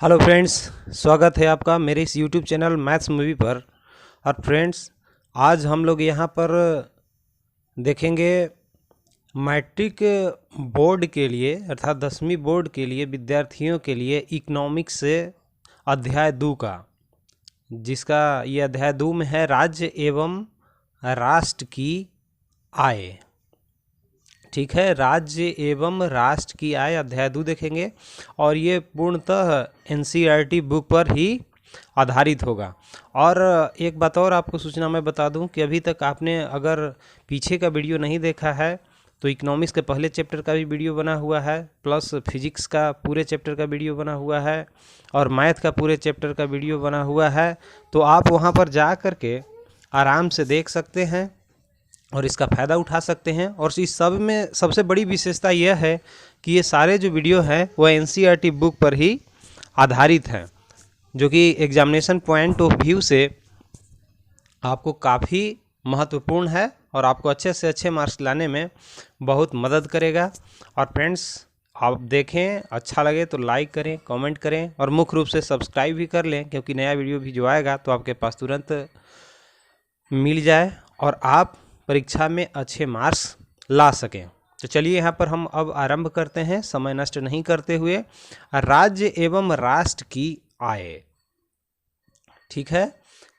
Hello friends, स्वागत है आपका मेरे इस यूट्यूब चैनल मैथ्स मूवी पर। और फ्रेंड्स, आज हम लोग यहाँ पर देखेंगे मैट्रिक बोर्ड के लिए अर्थात 10वीं बोर्ड के लिए विद्यार्थियों के लिए इकोनॉमिक्स से अध्याय 2 का, जिसका ये अध्याय 2 में है राज्य एवं राष्ट्र की आय। ठीक है, राज्य एवं राष्ट्र की आय अध्याय 2 देखेंगे और ये पूर्णतः एनसीईआरटी बुक पर ही आधारित होगा। और एक बात और आपको सूचना मैं बता दूं कि अभी तक आपने अगर पीछे का वीडियो नहीं देखा है तो इकोनॉमिक्स के पहले चैप्टर का भी वीडियो बना हुआ है, प्लस फिजिक्स का पूरे चैप्टर का वीडियो बना हुआ है और मैथ का पूरे चैप्टर का वीडियो बना हुआ है। तो आप वहाँ पर जा कर के आराम से देख सकते हैं और इसका फ़ायदा उठा सकते हैं। और इस सब में सबसे बड़ी विशेषता यह है कि ये सारे जो वीडियो हैं वह एनसीईआरटी बुक पर ही आधारित हैं, जो कि एग्जामिनेशन पॉइंट ऑफ व्यू से आपको काफ़ी महत्वपूर्ण है और आपको अच्छे से अच्छे मार्क्स लाने में बहुत मदद करेगा। और फ्रेंड्स, आप देखें, अच्छा लगे तो लाइक करें, कमेंट करें और मुख्य रूप से सब्सक्राइब भी कर लें, क्योंकि नया वीडियो भी जो आएगा तो आपके पास तुरंत मिल जाए और आप परीक्षा में अच्छे मार्क्स ला सकें। तो चलिए यहाँ पर हम अब आरंभ करते हैं समय नष्ट नहीं करते हुए। राज्य एवं राष्ट्र की आय। ठीक है,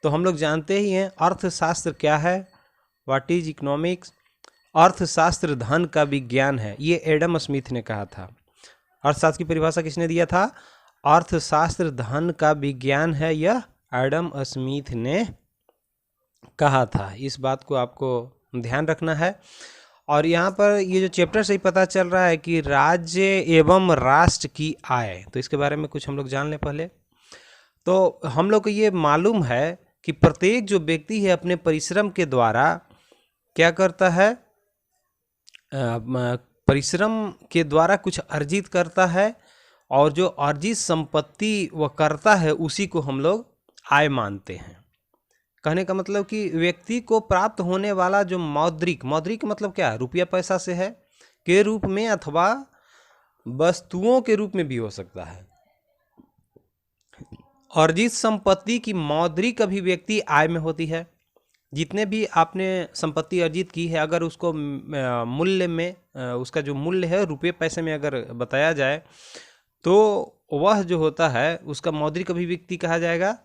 तो हम लोग जानते ही हैं अर्थशास्त्र क्या है, व्हाट इज इकोनॉमिक्स। अर्थशास्त्र धन का विज्ञान है, ये एडम स्मिथ ने कहा था। अर्थशास्त्र की परिभाषा किसने दिया था? अर्थशास्त्र धन का विज्ञान है, यह एडम स्मिथ ने कहा था। इस बात को आपको ध्यान रखना है। और यहाँ पर ये जो चैप्टर से ही पता चल रहा है कि राज्य एवं राष्ट्र की आय, तो इसके बारे में कुछ हम लोग जान लें पहले। तो हम लोग को ये मालूम है कि प्रत्येक जो व्यक्ति है अपने परिश्रम के द्वारा क्या करता है, परिश्रम के द्वारा कुछ अर्जित करता है और जो अर्जित संपत्ति वह करता है उसी को हम लोग आय मानते हैं। कहने का मतलब कि व्यक्ति को प्राप्त होने वाला जो मौद्रिक मतलब क्या है? रुपया पैसा से है के रूप में अथवा वस्तुओं के रूप में भी हो सकता है। अर्जित संपत्ति की मौद्रिक अभिव्यक्ति आय में होती है। जितने भी आपने संपत्ति अर्जित की है, अगर उसको मूल्य में, उसका जो मूल्य है रुपये पैसे में अगर बताया जाए तो वह जो होता है उसका मौद्रिक अभिव्यक्ति कहा जाएगा।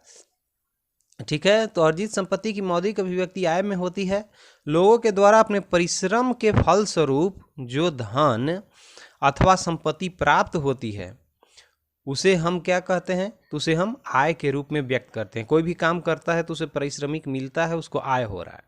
ठीक है, तो अर्जित संपत्ति की मौद्रिक अभिव्यक्ति आय में होती है। लोगों के द्वारा अपने परिश्रम के फलस्वरूप जो धन अथवा संपत्ति प्राप्त होती है उसे हम क्या कहते हैं? तो उसे हम आय के रूप में व्यक्त करते हैं। कोई भी काम करता है तो उसे पारिश्रमिक मिलता है, उसको आय हो रहा है।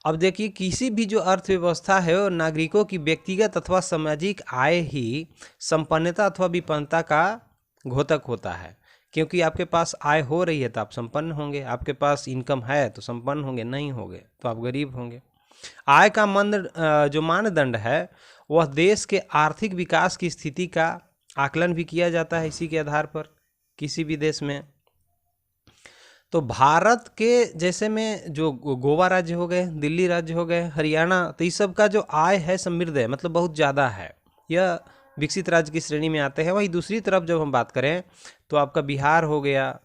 अब देखिए, किसी भी जो अर्थव्यवस्था है और नागरिकों की व्यक्तिगत अथवा सामाजिक आय ही संपन्नता अथवा विपन्नता का घोतक होता है। क्योंकि आपके पास आय हो रही है तो आप संपन्न होंगे, आपके पास इनकम है तो संपन्न होंगे, नहीं होंगे तो आप गरीब होंगे। आय का जो मानदंड है वह देश के आर्थिक विकास की स्थिति का आकलन भी किया जाता है इसी के आधार पर किसी भी देश में। तो भारत के जैसे में जो गोवा राज्य हो गए, दिल्ली राज्य हो गए, हरियाणा, तो इस सब का जो आय है समृद्ध है, मतलब बहुत ज़्यादा है, यह विकसित राज्य की श्रेणी में आते हैं। वहीं दूसरी तरफ जब हम बात करें तो आपका बिहार हो गया,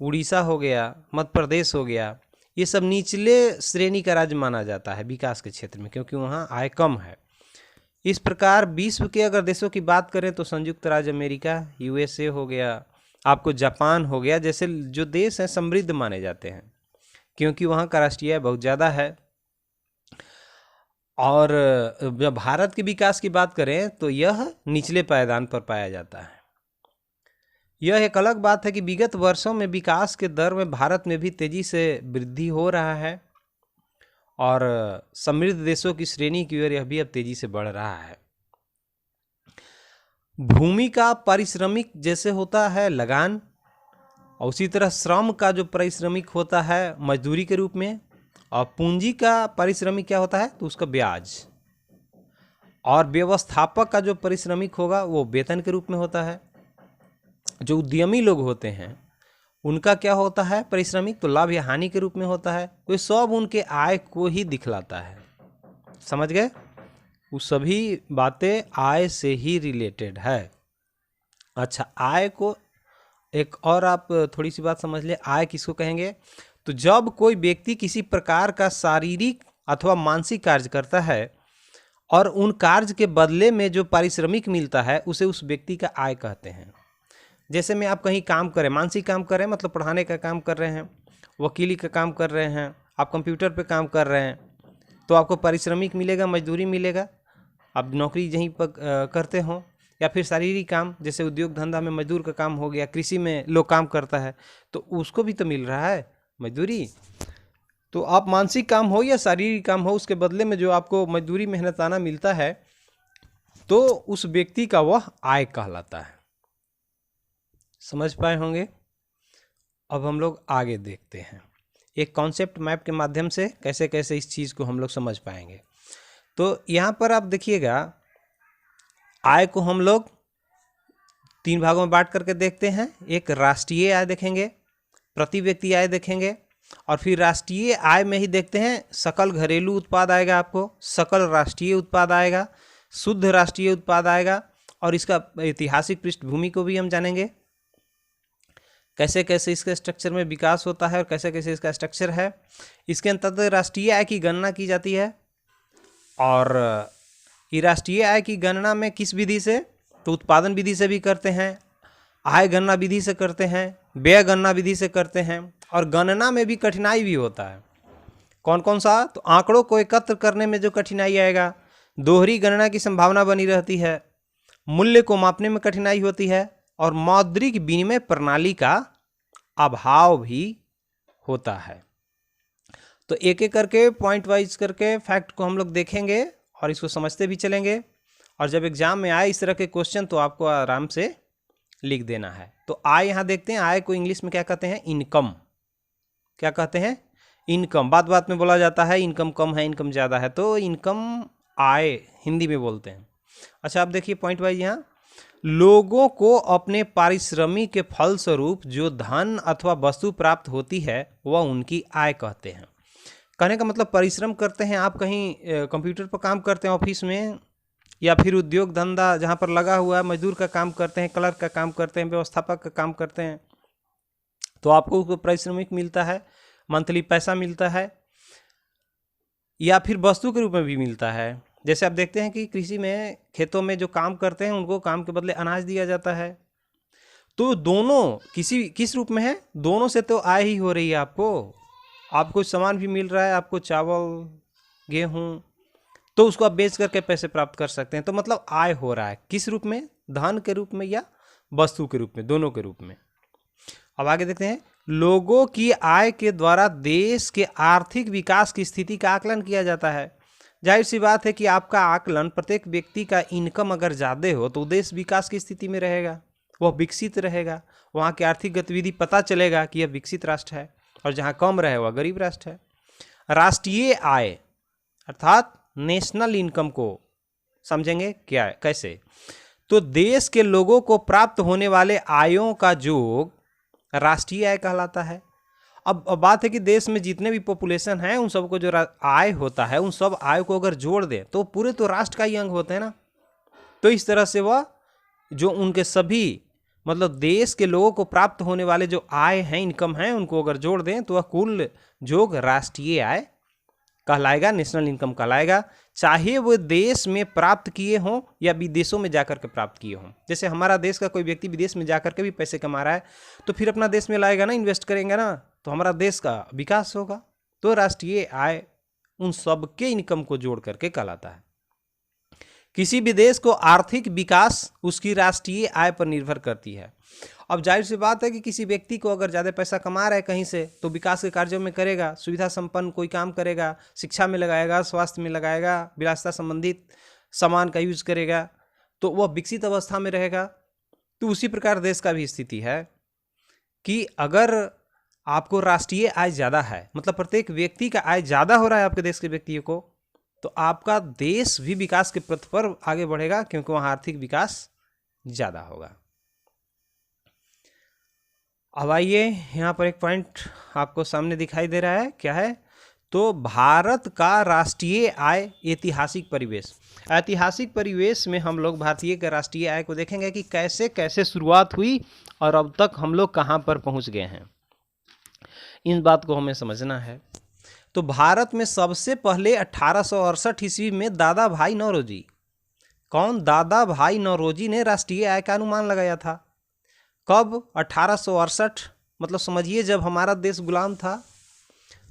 उड़ीसा हो गया, मध्य प्रदेश हो गया, ये सब निचले श्रेणी का राज्य माना जाता है विकास के क्षेत्र में, क्योंकि वहाँ आय कम है। इस प्रकार विश्व के अगर देशों की बात करें तो संयुक्त राज्य अमेरिका, यूएसए हो गया, आपको जापान हो गया, जैसे जो देश हैं समृद्ध माने जाते हैं क्योंकि वहाँ का राष्ट्रीय आय बहुत ज़्यादा है। और जब भारत के विकास की बात करें तो यह निचले पायदान पर पाया जाता है। यह एक अलग बात है कि विगत वर्षों में विकास के दर में भारत में भी तेजी से वृद्धि हो रहा है और समृद्ध देशों की श्रेणी की ओर यह भी अब तेजी से बढ़ रहा है। भूमि का पारिश्रमिक जैसे होता है लगान, और उसी तरह श्रम का जो पारिश्रमिक होता है मजदूरी के रूप में, और पूंजी का पारिश्रमिक क्या होता है? तो उसका ब्याज। और व्यवस्थापक का जो पारिश्रमिक होगा वो वेतन के रूप में होता है। जो उद्यमी लोग होते हैं उनका क्या होता है पारिश्रमिक? तो लाभ या हानि के रूप में होता है। तो ये सब उनके आय को ही दिखलाता है। समझ गए? वो सभी बातें आय से ही रिलेटेड है। अच्छा, आय को एक और आप थोड़ी सी बात समझ ले, आय किसको कहेंगे? तो जब कोई व्यक्ति किसी प्रकार का शारीरिक अथवा मानसिक कार्य करता है और उन कार्य के बदले में जो पारिश्रमिक मिलता है उसे उस व्यक्ति का आय कहते हैं। जैसे में आप कहीं काम करें, मानसिक काम कर रहे हैं, मतलब पढ़ाने का काम कर रहे हैं, वकीली का काम कर रहे हैं, आप कंप्यूटर पे काम कर रहे हैं, तो आपको पारिश्रमिक मिलेगा, मजदूरी मिलेगा। आप नौकरी यहीं पर करते हो, या फिर शारीरिक काम जैसे उद्योग धंधा में मजदूर का काम हो गया, कृषि में लोग काम करता है तो उसको भी तो मिल रहा है मजदूरी। तो आप मानसिक काम हो या शारीरिक काम हो, उसके बदले में जो आपको मजदूरी मेहनताना मिलता है तो उस व्यक्ति का वह आय कहलाता है। समझ पाए होंगे? अब हम लोग आगे देखते हैं एक कॉन्सेप्ट मैप के माध्यम से कैसे कैसे इस चीज़ को हम लोग समझ पाएंगे। तो यहाँ पर आप देखिएगा, आय को हम लोग 3 भागों में बांट करके देखते हैं। एक राष्ट्रीय आय देखेंगे, प्रति व्यक्ति आय देखेंगे, और फिर राष्ट्रीय आय में ही देखते हैं सकल घरेलू उत्पाद आएगा, आपको सकल राष्ट्रीय उत्पाद आएगा, शुद्ध राष्ट्रीय उत्पाद आएगा, और इसका ऐतिहासिक पृष्ठभूमि को भी हम जानेंगे, कैसे कैसे इसके स्ट्रक्चर में विकास होता है और कैसे कैसे इसका स्ट्रक्चर है। इसके अंतर्गत राष्ट्रीय आय की गणना की जाती है, और ये राष्ट्रीय आय की गणना में किस विधि से? तो उत्पादन विधि से भी करते हैं, आय गणना विधि से करते हैं, व्यय गणना विधि से करते हैं, और गणना में भी कठिनाई भी होता है। कौन कौन सा? तो आंकड़ों को एकत्र करने में जो कठिनाई आएगा, दोहरी गणना की संभावना बनी रहती है, मूल्य को मापने में कठिनाई होती है, और मौद्रिक विनिमय प्रणाली का अभाव भी होता है। तो एक एक करके पॉइंट वाइज करके फैक्ट को हम लोग देखेंगे और इसको समझते भी चलेंगे, और जब एग्जाम में आए इस तरह के क्वेश्चन तो आपको आराम से लिख देना है। तो आय यहाँ देखते हैं, आय को इंग्लिश में क्या कहते हैं? इनकम। क्या कहते हैं? इनकम। बात बात में बोला जाता है इनकम कम है, इनकम ज़्यादा है, तो इनकम आय हिंदी में बोलते हैं। अच्छा, आप देखिए पॉइंट वाइज यहाँ, लोगों को अपने पारिश्रमिक के फलस्वरूप जो धन अथवा वस्तु प्राप्त होती है वह उनकी आय कहते हैं। कहने का मतलब परिश्रम करते हैं, आप कहीं कंप्यूटर पर काम करते हैं ऑफिस में, या फिर उद्योग धंधा जहाँ पर लगा हुआ है, मजदूर का काम करते हैं, क्लर्क का काम करते हैं, व्यवस्थापक का काम करते हैं, तो आपको पारिश्रमिक मिलता है, मंथली पैसा मिलता है, या फिर वस्तु के रूप में भी मिलता है। जैसे आप देखते हैं कि कृषि में खेतों में जो काम करते हैं उनको काम के बदले अनाज दिया जाता है। तो दोनों किस रूप में है? दोनों से तो आय ही हो रही है आपको सामान भी मिल रहा है, आपको चावल गेहूं, तो उसको आप बेच करके पैसे प्राप्त कर सकते हैं। तो मतलब आय हो रहा है किस रूप में? धन के रूप में या वस्तु के रूप में, दोनों के रूप में। अब आगे देखते हैं, लोगों की आय के द्वारा देश के आर्थिक विकास की स्थिति का आकलन किया जाता है। जाहिर सी बात है कि आपका आकलन, प्रत्येक व्यक्ति का इनकम अगर ज़्यादा हो तो देश विकास की स्थिति में रहेगा, वह विकसित रहेगा, वहाँ की आर्थिक गतिविधि पता चलेगा कि यह विकसित राष्ट्र है, और जहाँ कम रहे वह गरीब राष्ट्र है। राष्ट्रीय आय अर्थात नेशनल इनकम को समझेंगे क्या है, कैसे? तो देश के लोगों को प्राप्त होने वाले आयों का योग राष्ट्रीय आय कहलाता है। अब बात है कि देश में जितने भी पॉपुलेशन है उन सबको जो आय होता है, उन सब आय को अगर जोड़ दें तो पूरे तो राष्ट्र का ही अंग होते हैं ना। तो इस तरह से वह जो उनके सभी मतलब देश के लोगों को प्राप्त होने वाले जो आय हैं, इनकम हैं, उनको अगर जोड़ दें तो वह कुल योग राष्ट्रीय आय कहलाएगा, नेशनल इनकम कहलाएगा, चाहे वो देश में प्राप्त किए हों या विदेशों में जाकर के प्राप्त किए हों। जैसे हमारा देश का कोई व्यक्ति विदेश में जाकर के भी पैसे कमा रहा है तो फिर अपना देश में लाएगा ना, इन्वेस्ट करेंगे ना, तो हमारा देश का विकास होगा। तो राष्ट्रीय आय उन सबके इनकम को जोड़ करके कहलाता है। किसी भी देश को आर्थिक विकास उसकी राष्ट्रीय आय पर निर्भर करती है। अब जाहिर सी बात है कि किसी व्यक्ति को अगर ज़्यादा पैसा कमा रहा है कहीं से तो विकास के कार्यों में करेगा, सुविधा संपन्न कोई काम करेगा, शिक्षा में लगाएगा, स्वास्थ्य में लगाएगा, विलासिता संबंधित सामान का यूज करेगा, तो वह विकसित अवस्था में रहेगा। तो उसी प्रकार देश का भी स्थिति है कि अगर आपको राष्ट्रीय आय ज़्यादा है, मतलब प्रत्येक व्यक्ति का आय ज़्यादा हो रहा है आपके देश के व्यक्तियों को, तो आपका देश भी विकास के पथ पर आगे बढ़ेगा, क्योंकि वहाँ आर्थिक विकास ज़्यादा होगा। अब आइए यहाँ पर एक पॉइंट आपको सामने दिखाई दे रहा है, क्या है? तो भारत का राष्ट्रीय आय ऐतिहासिक परिवेश, ऐतिहासिक परिवेश में हम लोग भारतीय के राष्ट्रीय आय को देखेंगे कि कैसे कैसे शुरुआत हुई और अब तक हम लोग कहाँ पर पहुँच गए हैं, इन बात को हमें समझना है। तो भारत में सबसे पहले 1868 ईस्वी में दादा भाई नौरोजी, कौन? दादा भाई नौरोजी ने राष्ट्रीय आय का अनुमान लगाया था। कब? 1868, मतलब समझिए जब हमारा देश गुलाम था।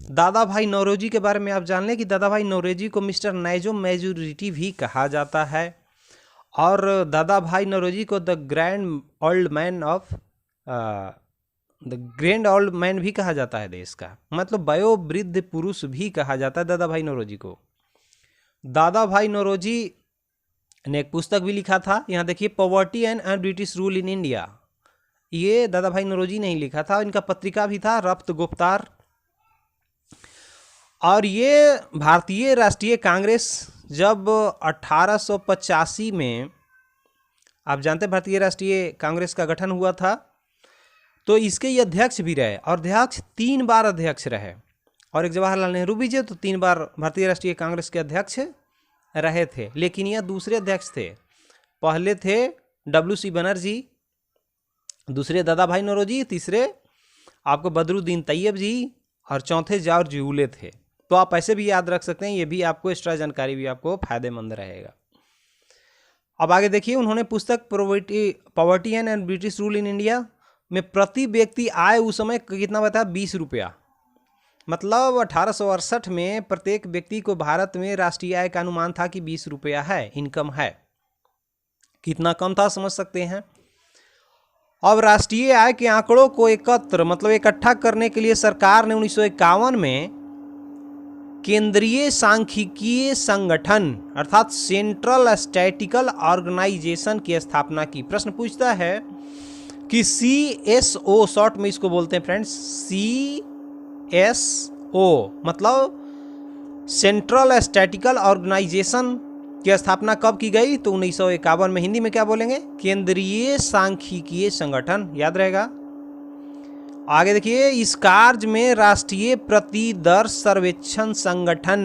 दादा भाई नौरोजी के बारे में आप जान लें कि दादा भाई नौरोजी को मिस्टर नाइजो मेजोरिटी भी कहा जाता है, और दादा भाई नौरोजी को द ग्रैंड ओल्ड मैन भी कहा जाता है देश का, मतलब वयोवृद्ध पुरुष भी कहा जाता है दादा भाई नौरोजी को। दादा भाई नौरोजी ने एक पुस्तक भी लिखा था, यहाँ देखिए, poverty and British rule in India. ये दादा भाई नौरोजी ने ही लिखा था, इनका पत्रिका भी था रफ्त गुफ्तार। और ये भारतीय राष्ट्रीय कांग्रेस जब 1885 में, आप जानते हैं भारतीय राष्ट्रीय कांग्रेस का गठन हुआ था, तो इसके ये अध्यक्ष भी रहे, और अध्यक्ष 3 बार अध्यक्ष रहे, और एक जवाहरलाल नेहरू भी जो तो 3 बार भारतीय राष्ट्रीय कांग्रेस के अध्यक्ष रहे थे। लेकिन यह दूसरे अध्यक्ष थे, पहले थे WC बनर्जी, दूसरे दादा भाई नौरोजी, तीसरे आपको बदरुद्दीन तैयब जी, और चौथे जॉर्ज यूले थे। तो आप ऐसे भी याद रख सकते हैं, ये भी आपको एक्स्ट्रा जानकारी भी आपको फायदेमंद रहेगा। अब आगे देखिए, उन्होंने पुस्तक poverty and British rule in India में प्रति व्यक्ति आय उस समय कितना बताया? 20 रुपया। मतलब 1868 में प्रत्येक व्यक्ति को भारत में राष्ट्रीय आय का अनुमान था कि 20 रुपया है, इनकम है। कितना कम था समझ सकते हैं। अब राष्ट्रीय आय के आंकड़ों को इकट्ठा करने के लिए सरकार ने 1951 में केंद्रीय सांख्यिकीय संगठन अर्थात सेंट्रल स्टैटिकल ऑर्गेनाइजेशन की स्थापना की। प्रश्न पूछता है कि CSO, शॉर्ट में इसको बोलते हैं फ्रेंड्स, CSO मतलब सेंट्रल स्टैटिकल ऑर्गेनाइजेशन की स्थापना कब की गई? तो 1951 में। हिंदी में क्या बोलेंगे? केंद्रीय सांख्यिकीय संगठन, याद रहेगा। आगे देखिए, इस कार्य में राष्ट्रीय प्रतिदर सर्वेक्षण संगठन,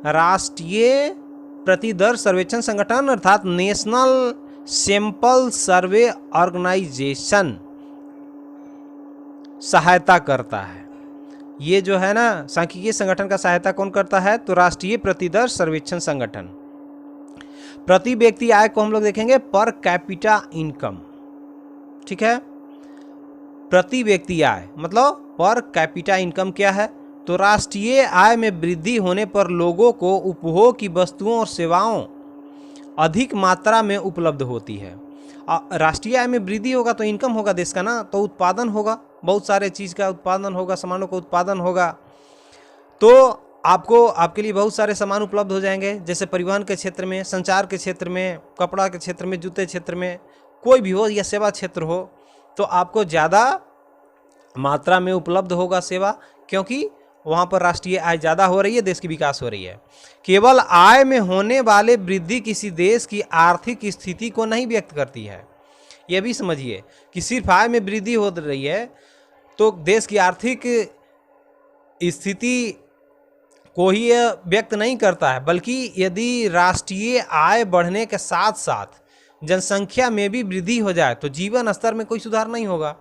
राष्ट्रीय प्रतिदर सर्वेक्षण संगठन अर्थात नेशनल सैंपल सर्वे ऑर्गेनाइजेशन सहायता करता है। ये जो है ना सांख्यिकीय संगठन का सहायता कौन करता है? तो राष्ट्रीय प्रतिदर सर्वेक्षण संगठन। प्रति व्यक्ति आय को हम लोग देखेंगे पर कैपिटा इनकम, ठीक है। प्रति व्यक्ति आय मतलब पर कैपिटा इनकम क्या है? तो राष्ट्रीय आय में वृद्धि होने पर लोगों को उपभोग की वस्तुओं और सेवाओं अधिक मात्रा में उपलब्ध होती है। राष्ट्रीय आय में वृद्धि होगा तो इनकम होगा देश का ना, तो उत्पादन होगा, बहुत सारे चीज़ का उत्पादन होगा, सामानों का उत्पादन होगा, तो आपके लिए बहुत सारे सामान उपलब्ध हो जाएंगे, जैसे परिवहन के क्षेत्र में, संचार के क्षेत्र में, कपड़ा के क्षेत्र में, जूते क्षेत्र में, कोई भी हो या सेवा क्षेत्र हो, तो आपको ज़्यादा मात्रा में उपलब्ध होगा सेवा, क्योंकि वहाँ पर राष्ट्रीय आय ज़्यादा हो रही है, देश की विकास हो रही है। केवल आय में होने वाले वृद्धि किसी देश की आर्थिक स्थिति को नहीं व्यक्त करती है। यह भी समझिए कि सिर्फ आय में वृद्धि हो रही है तो देश की आर्थिक स्थिति को ही यह व्यक्त नहीं करता है, बल्कि यदि राष्ट्रीय आय बढ़ने के साथ साथ जनसंख्या में भी वृद्धि हो जाए तो जीवन स्तर में कोई सुधार नहीं होगा।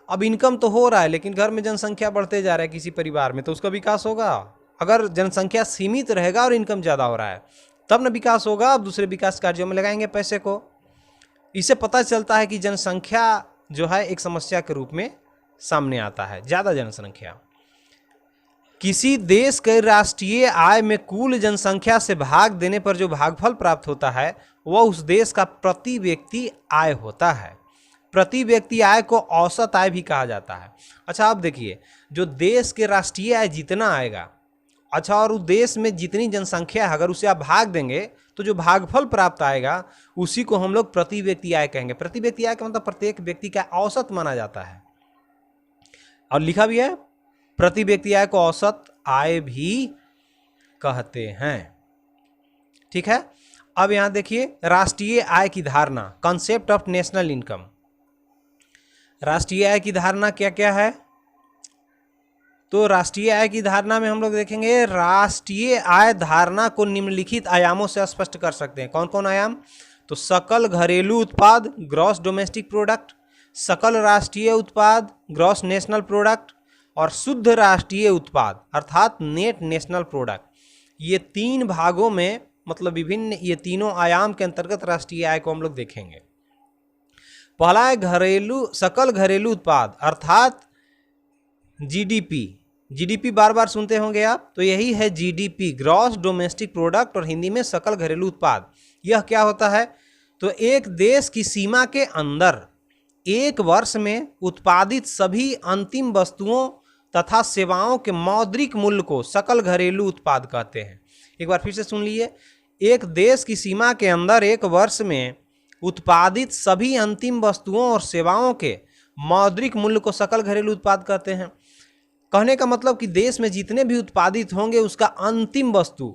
अब इनकम तो हो रहा है, लेकिन घर में जनसंख्या बढ़ते जा रहा है किसी परिवार में, तो उसका विकास होगा। अगर जनसंख्या सीमित रहेगा और इनकम ज़्यादा हो रहा है तब न विकास होगा। अब दूसरे विकास कार्यों में लगाएंगे पैसे को। इससे पता चलता है कि जनसंख्या जो है एक समस्या के रूप में सामने आता है, ज़्यादा जनसंख्या। किसी देश के राष्ट्रीय आय में कुल जनसंख्या से भाग देने पर जो भागफल प्राप्त होता है वह उस देश का प्रति व्यक्ति आय होता है। प्रति व्यक्ति आय को औसत आय भी कहा जाता है। अच्छा, अब देखिए, जो देश के राष्ट्रीय आय जितना आएगा, अच्छा, और उस देश में जितनी जनसंख्या है, अगर उसे आप भाग देंगे तो जो भागफल प्राप्त आएगा उसी को हम लोग प्रति व्यक्ति आय कहेंगे। प्रति व्यक्ति आय का मतलब प्रत्येक व्यक्ति का औसत माना जाता है, और लिखा भी है प्रति व्यक्ति आय को औसत आय भी कहते हैं, ठीक है। अब यहां देखिए, राष्ट्रीय आय की धारणा, कॉन्सेप्ट ऑफ नेशनल इनकम। राष्ट्रीय आय की धारणा क्या क्या है? तो राष्ट्रीय आय की धारणा में हम लोग देखेंगे, राष्ट्रीय आय धारणा को निम्नलिखित आयामों से स्पष्ट कर सकते हैं। कौन कौन आयाम? तो सकल घरेलू उत्पाद, ग्रॉस डोमेस्टिक प्रोडक्ट, सकल राष्ट्रीय उत्पाद, ग्रॉस नेशनल प्रोडक्ट, और शुद्ध राष्ट्रीय उत्पाद अर्थात नेट नेशनल प्रोडक्ट। ये तीन भागों में, मतलब विभिन्न ये तीनों आयाम के अंतर्गत राष्ट्रीय आय को हम लोग देखेंगे। पहला है सकल घरेलू उत्पाद अर्थात जीडीपी। जीडीपी बार बार सुनते होंगे आप, तो यही है जीडीपी, ग्रॉस डोमेस्टिक प्रोडक्ट, और हिंदी में सकल घरेलू उत्पाद। यह क्या होता है? तो एक देश की सीमा के अंदर एक वर्ष में उत्पादित सभी अंतिम वस्तुओं तथा सेवाओं के मौद्रिक मूल्य को सकल घरेलू उत्पाद कहते हैं। एक बार फिर से सुन लीजिए, एक देश की सीमा के अंदर एक वर्ष में उत्पादित सभी अंतिम वस्तुओं और सेवाओं के मौद्रिक मूल्य को सकल घरेलू उत्पाद कहते हैं। कहने का मतलब कि देश में जितने भी उत्पादित होंगे उसका अंतिम वस्तु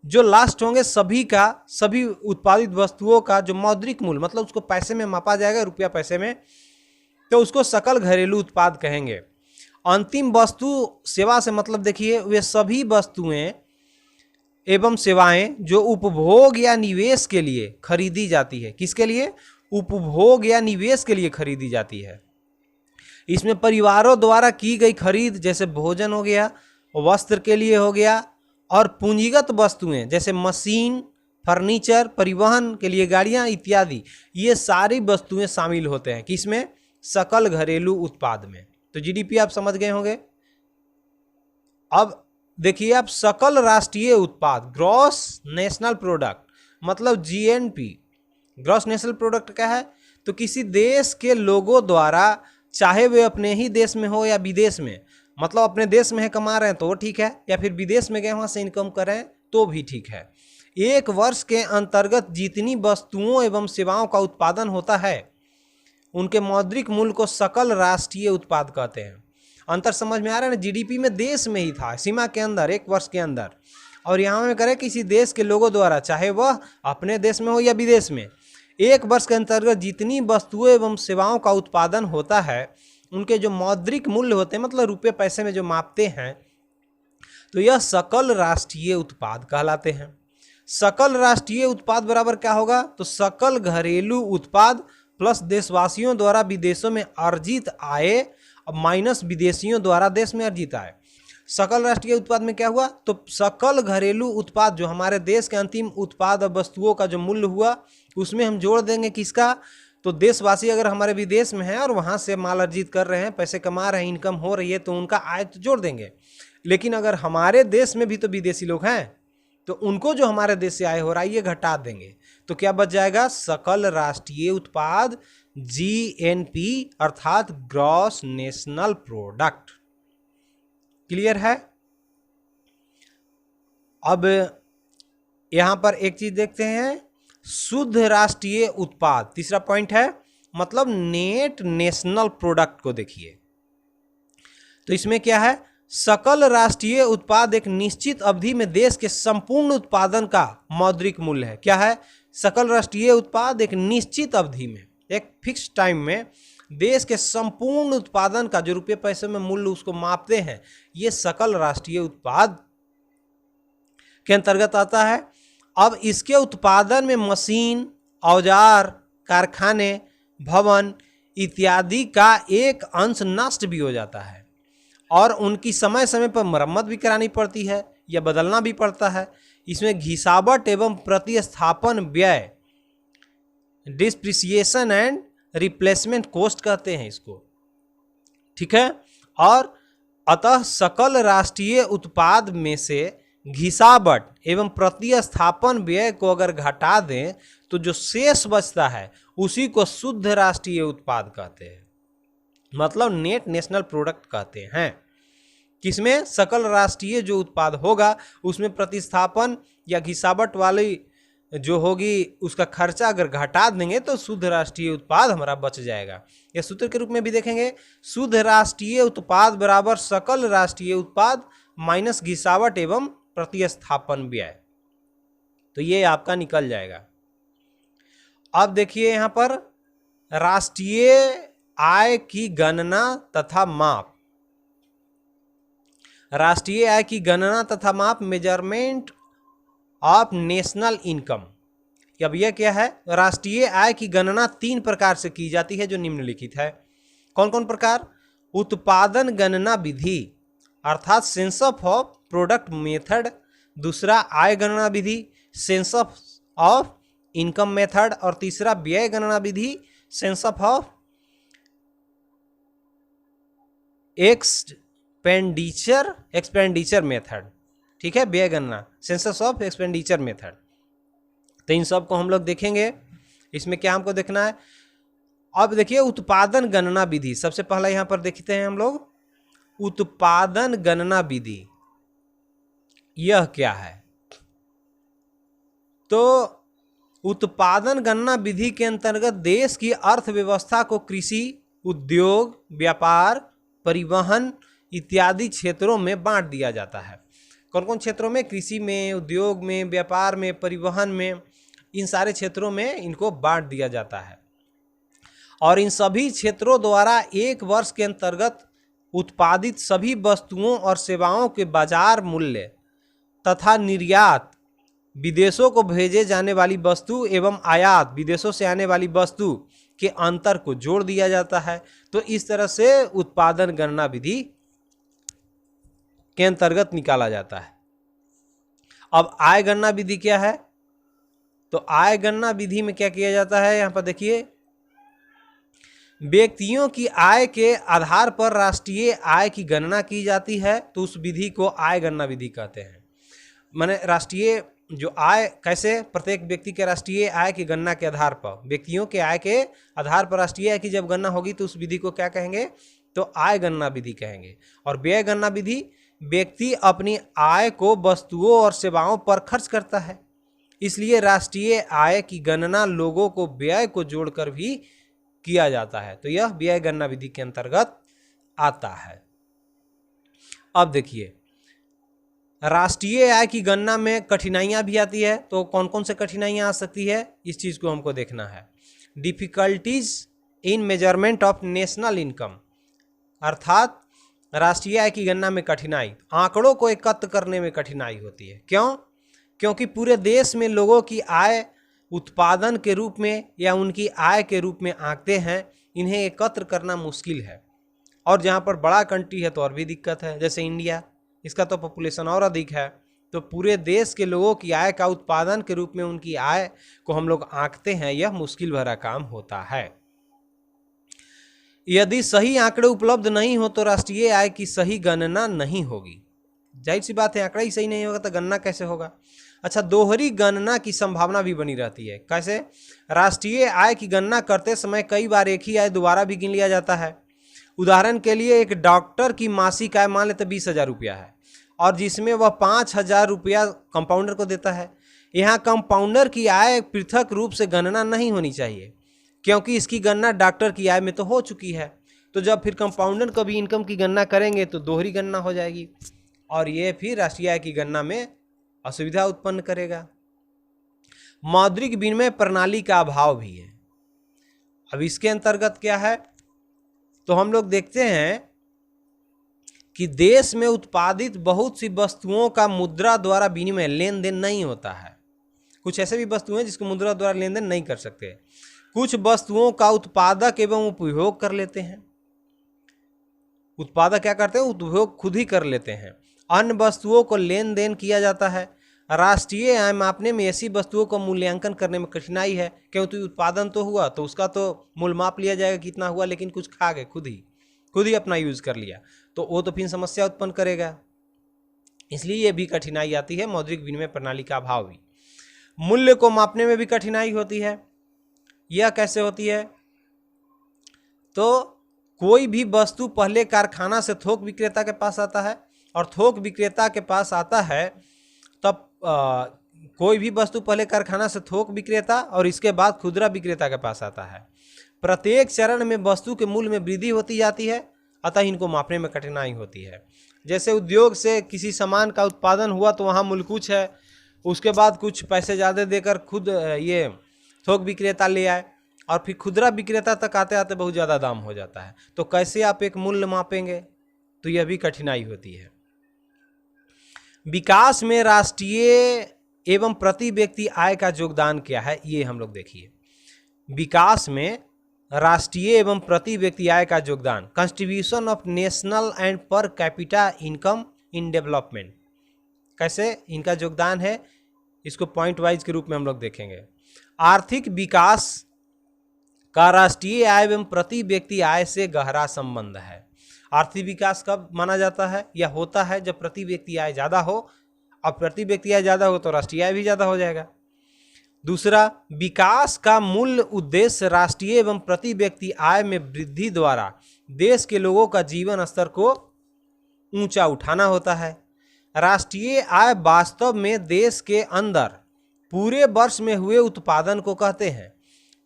जो लास्ट होंगे, सभी उत्पादित वस्तुओं का जो मौद्रिक मूल्य, मतलब उसको पैसे में मापा जाएगा, रुपया पैसे में, तो उसको सकल घरेलू उत्पाद कहेंगे। अंतिम वस्तु सेवा से मतलब देखिए, वे सभी वस्तुएं एवं सेवाएं जो उपभोग या निवेश के लिए खरीदी जाती है। किसके लिए? उपभोग या निवेश के लिए खरीदी जाती है। इसमें परिवारों द्वारा की गई खरीद, जैसे भोजन हो गया, वस्त्र के लिए हो गया, और पूंजीगत वस्तुएं जैसे मशीन, फर्नीचर, परिवहन के लिए गाड़ियां इत्यादि, ये सारी वस्तुएं शामिल होते हैं किसमें? सकल घरेलू उत्पाद में। तो जीडीपी आप समझ गए होंगे। अब देखिए आप, सकल राष्ट्रीय उत्पाद, ग्रॉस नेशनल प्रोडक्ट, मतलब जीएनपी। ग्रॉस नेशनल प्रोडक्ट क्या है? तो किसी देश के लोगों द्वारा, चाहे वे अपने ही देश में हो या विदेश में, मतलब अपने देश में है कमा रहे हैं तो ठीक है, या फिर विदेश में गए वहाँ से इनकम कर रहे हैं तो भी ठीक है, एक वर्ष के अंतर्गत जितनी वस्तुओं एवं सेवाओं का उत्पादन होता है उनके मौद्रिक मूल्य को सकल राष्ट्रीय उत्पाद कहते हैं। अंतर समझ में आ रहा है ना? जीडीपी में देश में ही था, सीमा के अंदर, एक वर्ष के अंदर, और यहाँ में करें किसी देश के लोगों द्वारा, चाहे वह अपने देश में हो या विदेश में, एक वर्ष के अंतर्गत जितनी वस्तुएं एवं सेवाओं का उत्पादन होता है उनके जो मौद्रिक मूल्य होते हैं, मतलब रुपये पैसे में जो मापते हैं, तो यह सकल राष्ट्रीय उत्पाद कहलाते हैं। सकल राष्ट्रीय उत्पाद बराबर क्या होगा? तो सकल घरेलू उत्पाद प्लस देशवासियों द्वारा विदेशों में अर्जित आय माइनस विदेशियों द्वारा देश में अर्जित आय। सकल राष्ट्रीय उत्पाद में क्या हुआ? तो सकल घरेलू उत्पाद जो हमारे देश के अंतिम उत्पाद और वस्तुओं का जो मूल्य हुआ, उसमें हम जोड़ देंगे किसका? तो देशवासी अगर हमारे विदेश में हैं और वहाँ से माल अर्जित कर रहे हैं, पैसे कमा रहे हैं, इनकम हो रही है, तो उनका आय तो जोड़ देंगे। लेकिन अगर हमारे देश में भी तो विदेशी लोग हैं, तो उनको जो हमारे देश से आय हो रहा है ये घटा देंगे। तो क्या बच जाएगा? सकल राष्ट्रीय उत्पाद, जीएनपी, अर्थात ग्रॉस नेशनल प्रोडक्ट। क्लियर है? अब यहां पर एक चीज देखते हैं, शुद्ध राष्ट्रीय उत्पाद, तीसरा पॉइंट है, मतलब नेट नेशनल प्रोडक्ट को देखिए। तो इसमें क्या है? सकल राष्ट्रीय उत्पाद एक निश्चित अवधि में देश के संपूर्ण उत्पादन का मौद्रिक मूल्य है। क्या है? सकल राष्ट्रीय उत्पाद एक निश्चित अवधि में, एक फिक्स टाइम में देश के संपूर्ण उत्पादन का जो रुपये पैसे में मूल्य उसको मापते हैं, ये सकल राष्ट्रीय उत्पाद के अंतर्गत आता है। अब इसके उत्पादन में मशीन, औजार, कारखाने, भवन इत्यादि का एक अंश नष्ट भी हो जाता है और उनकी समय समय पर मरम्मत भी करानी पड़ती है या बदलना भी पड़ता है। इसमें घिसावट एवं प्रतिस्थापन व्यय, डिप्रिसिएशन एंड रिप्लेसमेंट कॉस्ट कहते हैं इसको, ठीक है। और अतः सकल राष्ट्रीय उत्पाद में से घिसावट एवं प्रतिस्थापन व्यय को अगर घटा दें तो जो शेष बचता है उसी को शुद्ध राष्ट्रीय उत्पाद कहते हैं, मतलब नेट नेशनल प्रोडक्ट कहते हैं। किसमें? सकल राष्ट्रीय जो उत्पाद होगा उसमें प्रतिस्थापन या घिसावट वाली जो होगी उसका खर्चा अगर घटा देंगे तो शुद्ध राष्ट्रीय उत्पाद हमारा बच जाएगा। यह सूत्र के रूप में भी देखेंगे, शुद्ध राष्ट्रीय उत्पाद बराबर सकल राष्ट्रीय उत्पाद माइनस घिसावट एवं प्रतिस्थापन व्यय। तो ये आपका निकल जाएगा। अब देखिए यहां पर राष्ट्रीय आय की गणना तथा माप। राष्ट्रीय आय की गणना तथा माप, मेजरमेंट ऑफ नेशनल इनकम। अब यह क्या है? राष्ट्रीय आय की गणना 3 प्रकार से की जाती है जो निम्नलिखित है। कौन कौन प्रकार? उत्पादन गणना विधि अर्थात सेंस ऑफ प्रोडक्ट मेथड, दूसरा आय गणना विधि सेंस ऑफ इनकम मेथड, और तीसरा व्यय गणना विधि सेंस ऑफ एक्सपेंडिचर मेथड। ठीक है, व्यय गणना सेंसस ऑफ एक्सपेंडिचर मेथड। तो इन सब को हम लोग देखेंगे। इसमें क्या हमको देखना है? अब देखिए उत्पादन गणना विधि, सबसे पहला यहां पर देखते हैं हम लोग उत्पादन गणना विधि। यह क्या है? तो उत्पादन गणना विधि के अंतर्गत देश की अर्थव्यवस्था को कृषि, उद्योग, व्यापार, परिवहन इत्यादि क्षेत्रों में बांट दिया जाता है। कौन कौन क्षेत्रों में? कृषि में, उद्योग में, व्यापार में, परिवहन में, इन सारे क्षेत्रों में इनको बांट दिया जाता है। और इन सभी क्षेत्रों द्वारा एक वर्ष के अंतर्गत उत्पादित सभी वस्तुओं और सेवाओं के बाजार मूल्य तथा निर्यात, विदेशों को भेजे जाने वाली वस्तु एवं आयात, विदेशों से आने वाली वस्तु के अंतर को जोड़ दिया जाता है। तो इस तरह से उत्पादन गणना विधि के अंतर्गत निकाला जाता है। अब आय गणना विधि क्या है? तो आय गणना विधि में क्या किया जाता है? यहां पर देखिए, व्यक्तियों की आय के आधार पर राष्ट्रीय आय की गणना की जाती है, तो उस विधि को आय गणना विधि कहते हैं। माने राष्ट्रीय जो आय, कैसे? प्रत्येक व्यक्ति के राष्ट्रीय आय की गणना के आधार पर, व्यक्तियों के आय के आधार पर राष्ट्रीय आय की जब गणना होगी तो उस विधि को क्या कहेंगे? तो आय गणना विधि कहेंगे। और व्यय गणना विधि, व्यक्ति अपनी आय को वस्तुओं और सेवाओं पर खर्च करता है, इसलिए राष्ट्रीय आय की गणना लोगों को व्यय को जोड़कर भी किया जाता है, तो यह व्यय गणना विधि के अंतर्गत आता है। अब देखिए, राष्ट्रीय आय की गणना में कठिनाइयां भी आती है। तो कौन कौन से कठिनाइयां आ सकती है, इस चीज को हमको देखना है। Difficulties in measurement of national income, अर्थात राष्ट्रीय आय की गणना में कठिनाई, आंकड़ों को एकत्र करने में कठिनाई होती है। क्यों? क्योंकि पूरे देश में लोगों की आय उत्पादन के रूप में या उनकी आय के रूप में आंकते हैं, इन्हें एकत्र करना मुश्किल है। और जहाँ पर बड़ा कंट्री है तो और भी दिक्कत है, जैसे इंडिया, इसका तो पॉपुलेशन और अधिक है, तो पूरे देश के लोगों की आय का उत्पादन के रूप में उनकी आय को हम लोग आंकते हैं, यह मुश्किल भरा काम होता है। यदि सही आंकड़े उपलब्ध नहीं हो तो राष्ट्रीय आय की सही गणना नहीं होगी। जाहिर सी बात है, आंकड़ा ही सही नहीं होगा तो गणना कैसे होगा? अच्छा, दोहरी गणना की संभावना भी बनी रहती है। कैसे? राष्ट्रीय आय की गणना करते समय कई बार एक ही आय दोबारा भी गिन लिया जाता है। उदाहरण के लिए, एक डॉक्टर की मासिक आय मान लेते 20,000 रुपया है और जिसमें वह 5,000 रुपया कंपाउंडर को देता है। यहाँ कंपाउंडर की आय पृथक रूप से गणना नहीं होनी चाहिए, क्योंकि इसकी गणना डॉक्टर की आय में तो हो चुकी है। तो जब फिर कंपाउंडर को भी इनकम की गणना करेंगे तो दोहरी गणना हो जाएगी, और ये फिर राष्ट्रीय आय की गणना में असुविधा उत्पन्न करेगा। मौद्रिक विनिमय प्रणाली का अभाव भी है। अब इसके अंतर्गत क्या है? तो हम लोग देखते हैं कि देश में उत्पादित बहुत सी वस्तुओं का मुद्रा द्वारा विनिमय लेन देन नहीं होता है। कुछ ऐसे भी वस्तुएं जिसको मुद्रा द्वारा लेन देन नहीं कर सकते। कुछ वस्तुओं का उत्पादक एवं उपभोग कर लेते हैं। उत्पादक क्या करते हैं? उपभोग खुद ही कर लेते हैं। अन्य वस्तुओं को लेन देन किया जाता है। राष्ट्रीय आय मापने में ऐसी वस्तुओं का मूल्यांकन करने में कठिनाई है, क्योंकि उत्पादन तो हुआ तो उसका तो मूल माप लिया जाएगा कितना हुआ, लेकिन कुछ खा गए खुद ही अपना यूज कर लिया, तो वो तो फिर समस्या उत्पन्न करेगा। इसलिए ये भी कठिनाई आती है, मौद्रिक विनिमय प्रणाली का अभाव भी। मूल्य को मापने में भी कठिनाई होती है। यह कैसे होती है? तो कोई भी वस्तु पहले कारखाना से थोक विक्रेता के पास आता है, और थोक विक्रेता के पास आता है तब कोई भी वस्तु पहले कारखाना से थोक विक्रेता और इसके बाद खुदरा विक्रेता के पास आता है। प्रत्येक चरण में वस्तु के मूल्य में वृद्धि होती जाती है, अतः इनको मापने में कठिनाई होती है। जैसे उद्योग से किसी सामान का उत्पादन हुआ तो वहाँ मूल्य कुछ है, उसके बाद कुछ पैसे ज़्यादा देकर खुद ये थोक विक्रेता ले आए, और फिर खुदरा विक्रेता तक आते आते बहुत ज़्यादा दाम हो जाता है। तो कैसे आप एक मूल्य मापेंगे? तो यह भी कठिनाई होती है। विकास में राष्ट्रीय एवं प्रति व्यक्ति आय का योगदान क्या है, ये हम लोग देखिए। विकास में राष्ट्रीय एवं प्रति व्यक्ति आय का योगदान, contribution of national and per capita income in development, कैसे इनका योगदान है, इसको पॉइंट वाइज के रूप में हम लोग देखेंगे। आर्थिक विकास का राष्ट्रीय आय एवं प्रति व्यक्ति आय से गहरा संबंध है। आर्थिक विकास कब माना जाता है या होता है, जब प्रति व्यक्ति आय ज़्यादा हो, और प्रति व्यक्ति आय ज़्यादा हो तो राष्ट्रीय आय भी ज़्यादा हो जाएगा। दूसरा, विकास का मूल उद्देश्य राष्ट्रीय एवं प्रति व्यक्ति आय में वृद्धि द्वारा देश के लोगों का जीवन स्तर को ऊंचा उठाना होता है। राष्ट्रीय आय वास्तव में देश के अंदर पूरे वर्ष में हुए उत्पादन को कहते हैं।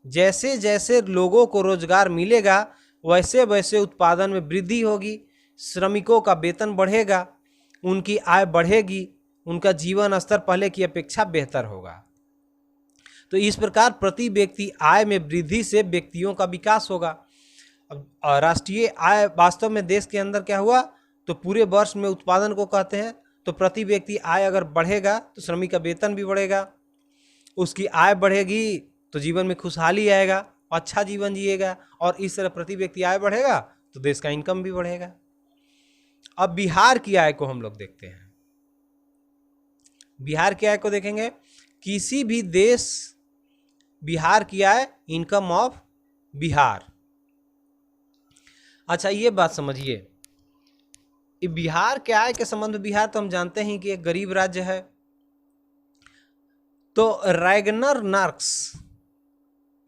जैसे जैसे लोगों को रोजगार मिलेगा वैसे वैसे उत्पादन में वृद्धि होगी, श्रमिकों का वेतन बढ़ेगा, उनकी आय बढ़ेगी, उनका जीवन स्तर पहले की अपेक्षा बेहतर होगा। तो इस प्रकार प्रति व्यक्ति आय में वृद्धि से व्यक्तियों का विकास होगा। अब राष्ट्रीय आय वास्तव में देश के अंदर क्या हुआ, तो पूरे वर्ष में उत्पादन को कहते हैं। तो प्रति व्यक्ति आय अगर बढ़ेगा तो श्रमिक का वेतन भी बढ़ेगा, उसकी आय बढ़ेगी तो जीवन में खुशहाली आएगा, अच्छा जीवन जिएगा, और इस तरह प्रति व्यक्ति आय बढ़ेगा तो देश का इनकम भी बढ़ेगा। अब बिहार की आय को हम लोग देखते हैं। बिहार की आय को देखेंगे, किसी भी देश बिहार की आय, इनकम ऑफ बिहार। अच्छा, ये बात समझिए, बिहार के आय के संबंध में, बिहार तो हम जानते हैं कि एक गरीब राज्य है। तो रैगनर नार्क्स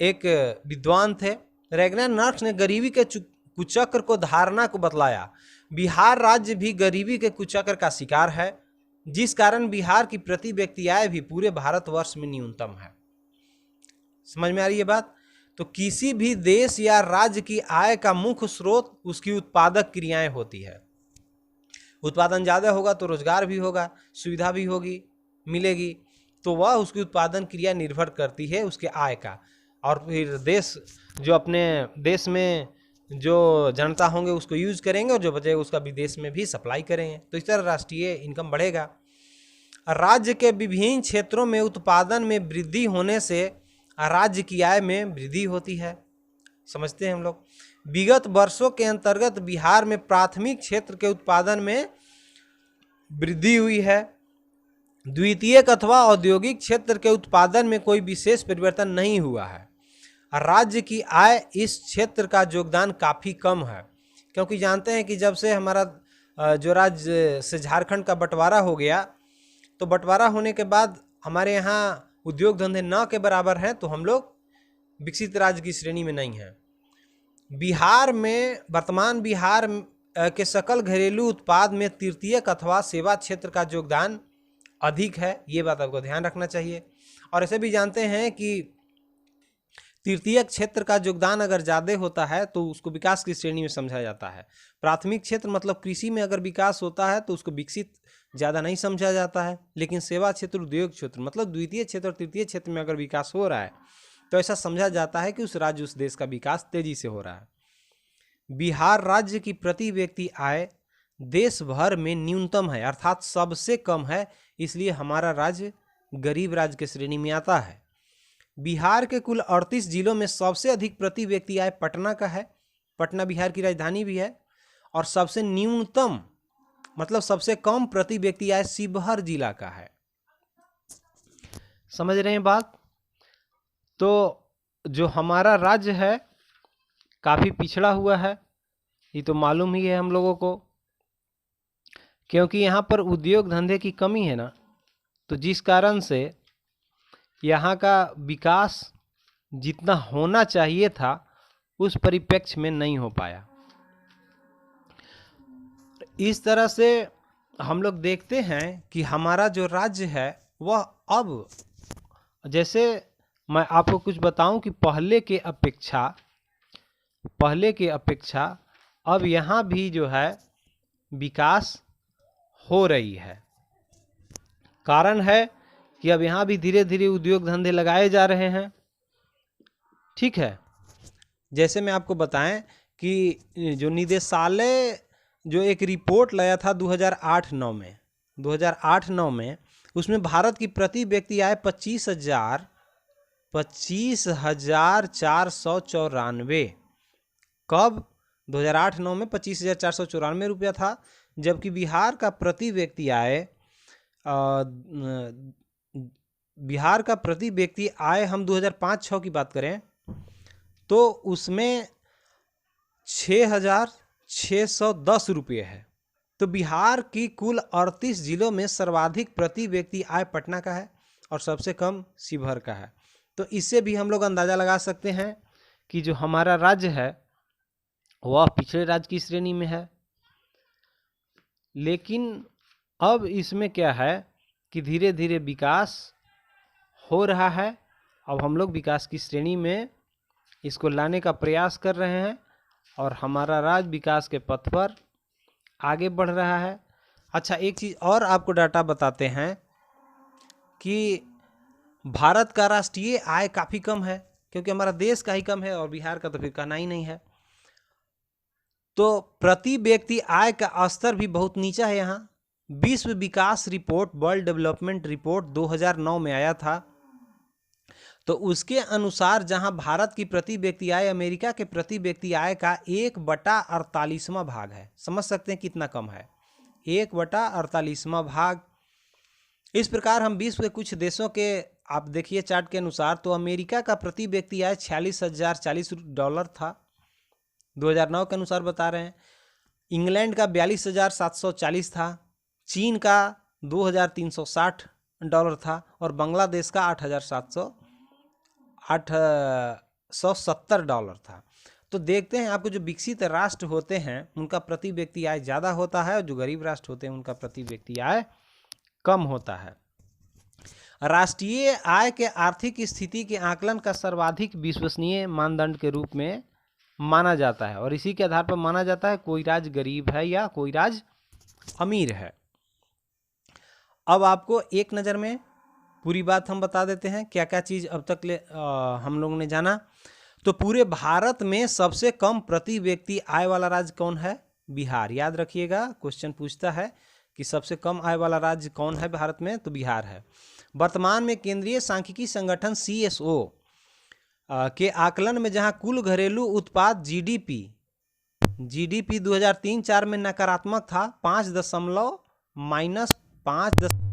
एक विद्वान थे। रैगनर नार्क्स ने गरीबी के कुचक्र को धारणा को बतलाया। बिहार राज्य भी गरीबी के कुचक्र का शिकार है, जिस कारण बिहार की प्रति व्यक्ति आय भी पूरे भारतवर्ष में न्यूनतम है। समझ में आ रही है बात? तो किसी भी देश या राज्य की आय का मुख्य स्रोत उसकी उत्पादक क्रियाएं होती है। उत्पादन ज़्यादा होगा तो रोजगार भी होगा, सुविधा भी होगी, मिलेगी, तो वह उसकी उत्पादन क्रिया निर्भर करती है उसके आय का। और फिर देश जो अपने देश में जो जनता होंगे उसको यूज करेंगे, और जो बचेगा उसका विदेश में भी सप्लाई करेंगे। तो इस तरह राष्ट्रीय इनकम बढ़ेगा। राज्य के विभिन्न क्षेत्रों में उत्पादन में वृद्धि होने से राज्य की आय में वृद्धि होती है। समझते हैं हम लोग। विगत वर्षों के अंतर्गत बिहार में प्राथमिक क्षेत्र के उत्पादन में वृद्धि हुई है। द्वितीयक अथवा औद्योगिक क्षेत्र के उत्पादन में कोई विशेष परिवर्तन नहीं हुआ है। राज्य की आय इस क्षेत्र का योगदान काफ़ी कम है, क्योंकि जानते हैं कि जब से हमारा जो राज्य से झारखंड का बंटवारा हो गया, तो बंटवारा होने के बाद हमारे यहाँ उद्योग धंधे न के बराबर हैं, तो हम लोग विकसित राज्य की श्रेणी में नहीं हैं। बिहार में वर्तमान बिहार के सकल घरेलू उत्पाद में तृतीयक अथवा सेवा क्षेत्र का योगदान अधिक है। ये बात आपको ध्यान रखना चाहिए। और ऐसे भी जानते हैं कि तृतीयक क्षेत्र का योगदान अगर ज़्यादा होता है तो उसको विकास की श्रेणी में समझा जाता है। प्राथमिक क्षेत्र मतलब कृषि में अगर विकास होता है तो उसको विकसित ज़्यादा नहीं समझा जाता है। लेकिन सेवा क्षेत्र, उद्योग क्षेत्र मतलब द्वितीय क्षेत्र और तृतीय क्षेत्र में अगर विकास हो रहा है तो ऐसा समझा जाता है कि उस राज्य, उस देश का विकास तेजी से हो रहा है। बिहार राज्य की प्रति व्यक्ति आय देश भर में न्यूनतम है, अर्थात सबसे कम है, इसलिए हमारा राज्य गरीब राज्य की श्रेणी में आता है। बिहार के कुल 38 जिलों में सबसे अधिक प्रति व्यक्ति आय पटना का है। पटना बिहार की राजधानी भी है। और सबसे न्यूनतम मतलब सबसे कम प्रति व्यक्ति आय शिवहर जिला का है। समझ रहे हैं बात? तो जो हमारा राज्य है काफ़ी पिछड़ा हुआ है, ये तो मालूम ही है हम लोगों को, क्योंकि यहाँ पर उद्योग धंधे की कमी है ना, तो जिस कारण से यहाँ का विकास जितना होना चाहिए था उस परिप्रेक्ष्य में नहीं हो पाया। इस तरह से हम लोग देखते हैं कि हमारा जो राज्य है वह अब, जैसे मैं आपको कुछ बताऊं कि पहले के अपेक्षा अब यहाँ भी जो है विकास हो रही है। कारण है कि अब यहाँ भी धीरे धीरे उद्योग धंधे लगाए जा रहे हैं। ठीक है, जैसे मैं आपको बताएं कि जो निदेशालय जो एक रिपोर्ट लाया था 2008-9 में, 2008-9 में, उसमें भारत की प्रति व्यक्ति आय 25,494। कब? 2008-9 में 25,494 रुपया था, जबकि बिहार का प्रति व्यक्ति आय हम 2005-6 की बात करें तो उसमें 6,610 रुपये है। तो बिहार की कुल 38 जिलों में सर्वाधिक प्रति व्यक्ति आय पटना का है और सबसे कम शिवहर का है। तो इससे भी हम लोग अंदाज़ा लगा सकते हैं कि जो हमारा राज्य है वह पिछड़े राज्य की श्रेणी में है। लेकिन अब इसमें क्या है कि धीरे धीरे विकास हो रहा है। अब हम लोग विकास की श्रेणी में इसको लाने का प्रयास कर रहे हैं और हमारा राज्य विकास के पथ पर आगे बढ़ रहा है। अच्छा, एक चीज़ और आपको डाटा बताते हैं कि भारत का राष्ट्रीय आय काफ़ी कम है, क्योंकि हमारा देश का ही कम है और बिहार का तो फिर कहना ही नहीं है। तो प्रति व्यक्ति आय का स्तर भी बहुत नीचा है यहाँ। विश्व विकास रिपोर्ट, वर्ल्ड डेवलपमेंट रिपोर्ट 2009 में आया था, तो उसके अनुसार जहां भारत की प्रति व्यक्ति आय अमेरिका के प्रति व्यक्ति आय का 1/48वां भाग है। समझ सकते हैं कितना कम है, 1/48वां भाग। इस प्रकार हम विश्व के कुछ देशों के आप देखिए चार्ट के अनुसार, तो अमेरिका का प्रति व्यक्ति आय $46,040 था, 2009 के अनुसार बता रहे हैं। इंग्लैंड का $42,740 था, चीन का $2,360 था और बांग्लादेश का $870 था। तो देखते हैं आपको जो विकसित राष्ट्र होते हैं उनका प्रति व्यक्ति आय ज़्यादा होता है और जो गरीब राष्ट्र होते हैं उनका प्रति व्यक्ति आय कम होता है। राष्ट्रीय आय के आर्थिक स्थिति के आकलन का सर्वाधिक विश्वसनीय मानदंड के रूप में माना जाता है और इसी के आधार पर माना जाता है कोई राज्य गरीब है या कोई राज्य अमीर है। अब आपको एक नज़र में पूरी बात हम बता देते हैं क्या क्या चीज़ अब तक हम लोगों ने जाना। तो पूरे भारत में सबसे कम प्रति व्यक्ति आय वाला राज्य कौन है? बिहार। याद रखिएगा, क्वेश्चन पूछता है कि सबसे कम आय वाला राज्य कौन है भारत में, तो बिहार है। वर्तमान में केंद्रीय सांख्यिकी संगठन CSO के आकलन में जहां कुल घरेलू उत्पाद GDP 2003-4 में नकारात्मक था, -5